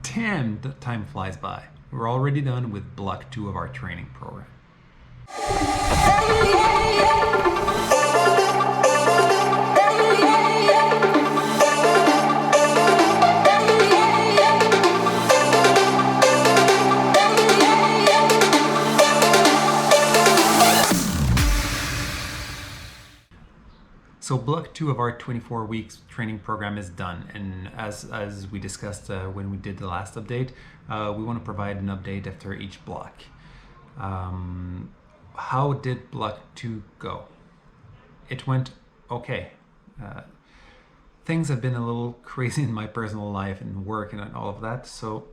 Damn, the time flies by. We're already done with block 2 of our training program. So block 2 of our 24 weeks training program is done, and as we discussed when we did the last update, we want to provide an update after each block. How did block 2 go? It went okay. Things have been a little crazy in my personal life and work and all of that, so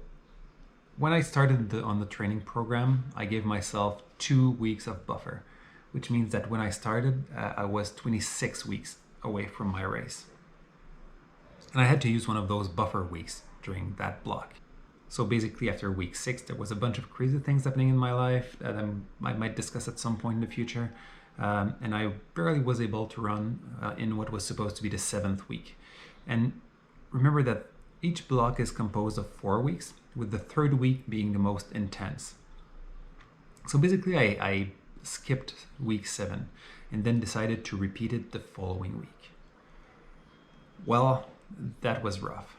when I started on the training program, I gave myself 2 weeks of buffer, which means that when I started, I was 26 weeks away from my race. And I had to use one of those buffer weeks during that block. So basically after week 6, there was a bunch of crazy things happening in my life that I might discuss at some point in the future. And I barely was able to run in what was supposed to be the 7th week. And remember that each block is composed of 4 weeks, with the 3rd week being the most intense. So basically I skipped week 7 and then decided to repeat it the following week. Well, that was rough.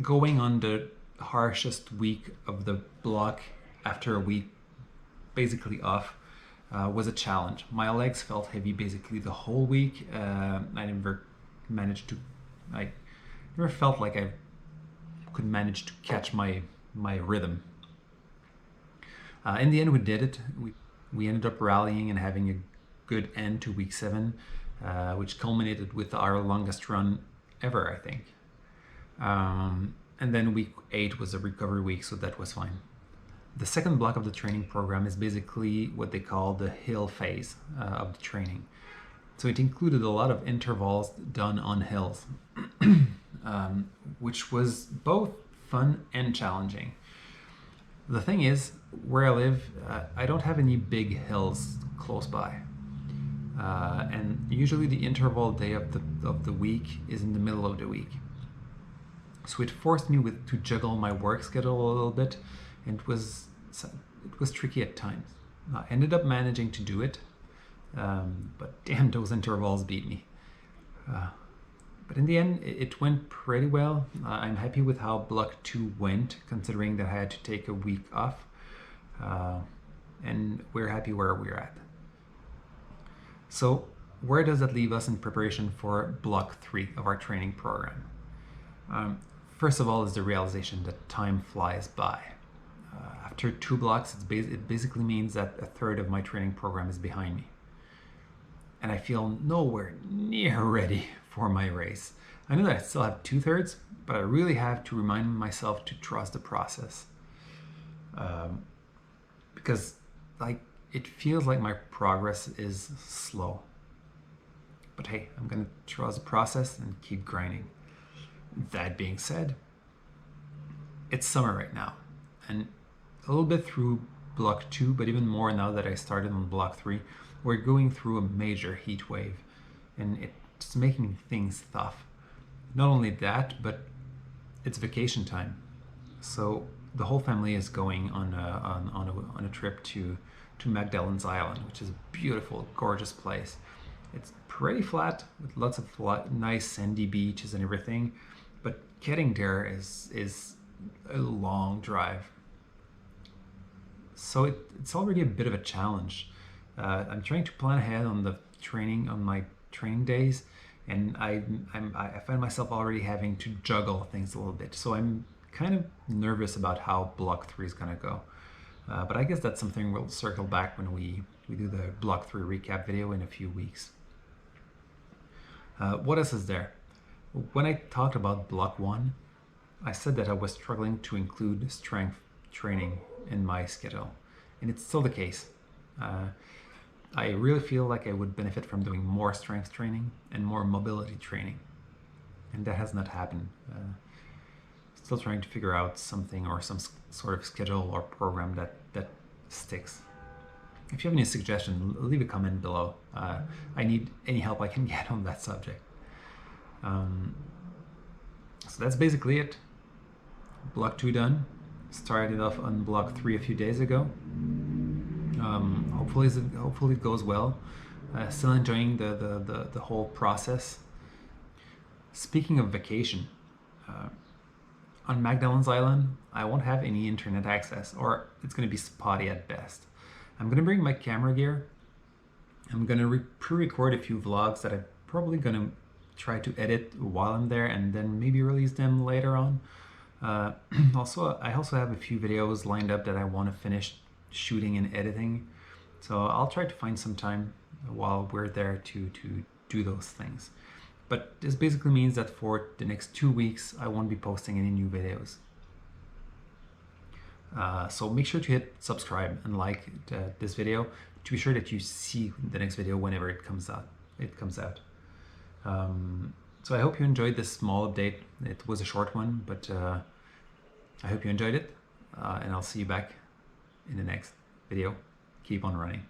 Going on the harshest week of the block after a week basically off was a challenge. My legs felt heavy basically the whole week. I never felt like I could manage to catch my rhythm. In the end, we did it. We ended up rallying and having a good end to week 7, which culminated with our longest run ever, I think. And then week 8 was a recovery week, so that was fine. The second block of the training program is basically what they call the hill phase of the training. So it included a lot of intervals done on hills, which was both fun and challenging. The thing is, where I live, I don't have any big hills close by. And usually the interval day of the week is in the middle of the week. So it forced me to juggle my work schedule a little bit, and it was tricky at times. I ended up managing to do it, but damn, those intervals beat me. But in the end, it went pretty well. I'm happy with how block 2 went, considering that I had to take a week off. And we're happy where we're at. So where does that leave us in preparation for block 3 of our training program? First of all is the realization that time flies by. After 2 blocks, it basically means that a third of my training program is behind me. And I feel nowhere near ready for my race. I know that I still have 2/3, but I really have to remind myself to trust the process. Because it feels like my progress is slow. But hey, I'm gonna trust the process and keep grinding. That being said, it's summer right now, and a little bit through block 2, but even more now that I started on block 3, we're going through a major heat wave, and it's making things tough. Not only that, but it's vacation time, so the whole family is going on a trip to Magdalens Island, which is a beautiful, gorgeous place. It's pretty flat with lots of nice sandy beaches and everything, but getting there is a long drive. So it's already a bit of a challenge. I'm trying to plan ahead on my training days, and I find myself already having to juggle things a little bit. So I'm kind of nervous about how block 3 is gonna go. But I guess that's something we'll circle back when we do the block 3 recap video in a few weeks. What else is there? When I talked about block 1, I said that I was struggling to include strength training in my schedule, and it's still the case. I really feel like I would benefit from doing more strength training and more mobility training, and that has not happened. Still trying to figure out something or some sort of schedule or program that sticks. If you have any suggestions, leave a comment below. I need any help I can get on that subject. So that's basically it. block 2 done. Started off on block 3 a few days ago. Hopefully it goes well. Still enjoying the whole process. Speaking of vacation, on Magdalens Island, I won't have any internet access, or it's going to be spotty at best. I'm going to bring my camera gear. I'm going to pre-record a few vlogs that I'm probably going to try to edit while I'm there and then maybe release them later on. I also have a few videos lined up that I want to finish shooting and editing. So I'll try to find some time while we're there to do those things. But this basically means that for the next 2 weeks, I won't be posting any new videos. So make sure to hit subscribe and like this video to be sure that you see the next video whenever it comes out. So I hope you enjoyed this small update. It was a short one, but I hope you enjoyed it. And I'll see you back in the next video. Keep on running.